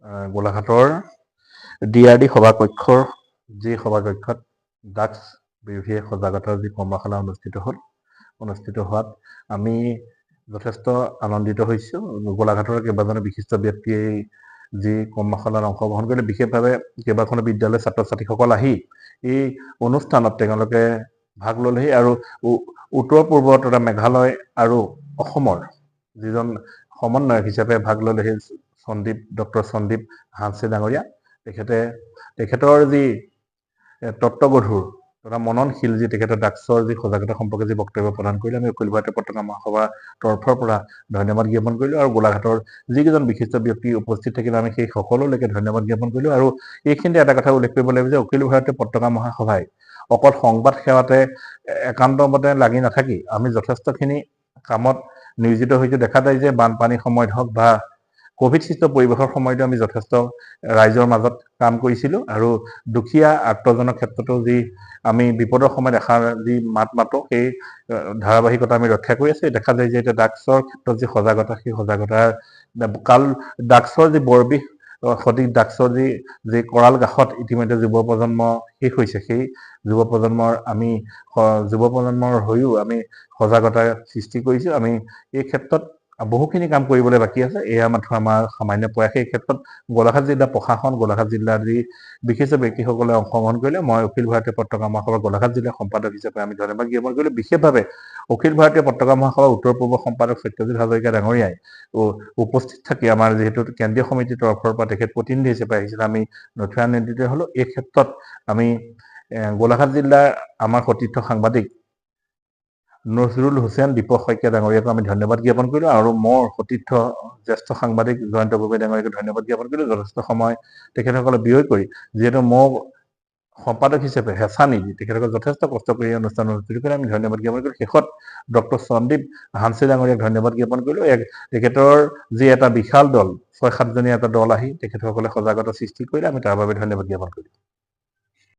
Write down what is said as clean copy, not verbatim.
গোলাঘাটৰ DRD সভাকক্ষৰ যি সভাকক্ষত ড্ৰাগছ বিৰোধী সজাগতাৰ যি কৰ্মশালা অনুষ্ঠিত হোৱাত আমি যথেষ্ট আনন্দিত হৈছোঁ। গোলাঘাটৰ কেইবাজনো বিশিষ্ট ব্যক্তিয়ে যি কৰ্মশালাত অংশগ্ৰহণ কৰিলে, বিশেষভাৱে কেইবাখনো বিদ্যালয়ৰ ছাত্ৰ ছাত্ৰীসকল আহি এই অনুষ্ঠানত তেওঁলোকে ভাগ ল'লেহি আৰু উত্তৰ পূৰ্বৰ তথা মেঘালয় আৰু অসমৰ যিজন সমন্বয়ক হিচাপে ভাগ ল'লেহি ডক্টৰ সন্দীপ হানছে ডাঙৰীয়া। তেখেতৰ যি তত্ত্বগধুৰ তথা মননশীল যি তেখেতৰ ড্ৰাগছৰ যি সজাগতা সম্পৰ্কে যি বক্তব্য প্ৰদান কৰিলে, আমি অখিল ভাৰতীয় পতাকা মহাসভাৰ তৰফৰ পৰা ধন্যবাদ জ্ঞাপন কৰিলোঁ। আৰু গোলাঘাটৰ যিকেইজন বিশিষ্ট ব্যক্তি উপস্থিত থাকিলে আমি সেই সকলোলৈকে ধন্যবাদ জ্ঞাপন কৰিলোঁ। আৰু এইখিনিতে এটা কথা উল্লেখ কৰিব লাগিব যে অখিল ভাৰতীয় পতাকা মহাসভাই অকল সংবাদ সেৱাতে একান্তমতে লাগি নাথাকি আমি যথেষ্টখিনি কামত নিয়োজিত হৈছোঁ। দেখা যায় যে বানপানীৰ সময়ত হওক বা কোভিড সৃষ্ট পৰিৱেশৰ সময়তো আমি যথেষ্ট ৰাইজৰ মাজত কাম কৰিছিলোঁ আৰু দুখীয়া আৰ্তজনৰ ক্ষেত্ৰতো যি আমি বিপদৰ সময়ত এষাৰ যি মাত মাতো, সেই ধাৰাবাহিকতা আমি ৰক্ষা কৰি আছোঁ। দেখা যায় যে এতিয়া ড্ৰাগছৰ ক্ষেত্ৰত যি সজাগতা, সেই সজাগতাৰ ড্ৰাগছৰ যি বৰবিষ সঠিক ড্ৰাগছৰ যি কৰাল গাঠত ইতিমধ্যে যুৱ প্ৰজন্ম শেষ হৈছে, সেই যুৱ প্ৰজন্মৰ হৈও আমি সজাগতা সৃষ্টি কৰিছোঁ। আমি এই ক্ষেত্ৰত বহুখিনি কাম কৰিবলৈ বাকী আছে। এয়া মাত্ৰ আমাৰ সামান্য প্ৰয়াস। এই ক্ষেত্ৰত গোলাঘাট জিলা প্ৰশাসন, গোলাঘাট জিলাৰ যি বিশিষ্ট ব্যক্তিসকলে অংশগ্ৰহণ কৰিলে, মই অখিল ভাৰতীয় পতাকা মহাসভাৰ গোলাঘাট জিলাৰ সম্পাদক হিচাপে আমি ধন্যবাদ জ্ঞাপন কৰিলোঁ। বিশেষভাৱে অখিল ভাৰতীয় পতাকা মহাসভাৰ উত্তৰ পূৰ্ব সম্পাদক সত্যজিৎ হাজৰিকা ডাঙৰীয়াই উপস্থিত থাকি আমাৰ যিহেতু কেন্দ্ৰীয় সমিতিৰ তৰফৰ পৰা তেখেত প্ৰতিনিধি হিচাপে আহিছিল, আমি নথিয়ান্বিত হ'লোঁ। এই ক্ষেত্ৰত আমি গোলাঘাট জিলাৰ আমাৰ সতীৰ্থ সাংবাদিক নজৰুল হুছেইন দীপক শইকীয়া ডাঙৰীয়াকো আমি ধন্যবাদ জ্ঞাপন কৰিলোঁ আৰু মোৰ সতীৰ্থ জ্যেষ্ঠ সাংবাদিক জয়ন্ত গগৈ ডাঙৰীয়াকো ধন্যবাদ জ্ঞাপন কৰিলোঁ। যথেষ্ট সময় তেখেতসকলে ব্যয় কৰি যিহেতু মোক সম্পাদক হিচাপে হেঁচা নিদি তেখেতসকলে যথেষ্ট কষ্ট কৰি এই অনুষ্ঠান অনুষ্ঠিত কৰি আমি ধন্যবাদ জ্ঞাপন কৰিলোঁ। শেষত ডক্টৰ সন্দীপ হানছে ডাঙৰীয়াক ধন্যবাদ জ্ঞাপন কৰিলোঁ। তেখেতৰ যি এটা বিশাল দল, ৬-৭ জনীয়া এটা দল আহি তেখেতসকলে সজাগতা সৃষ্টি কৰিলে, আমি তাৰ বাবে ধন্যবাদ জ্ঞাপন কৰিলোঁ।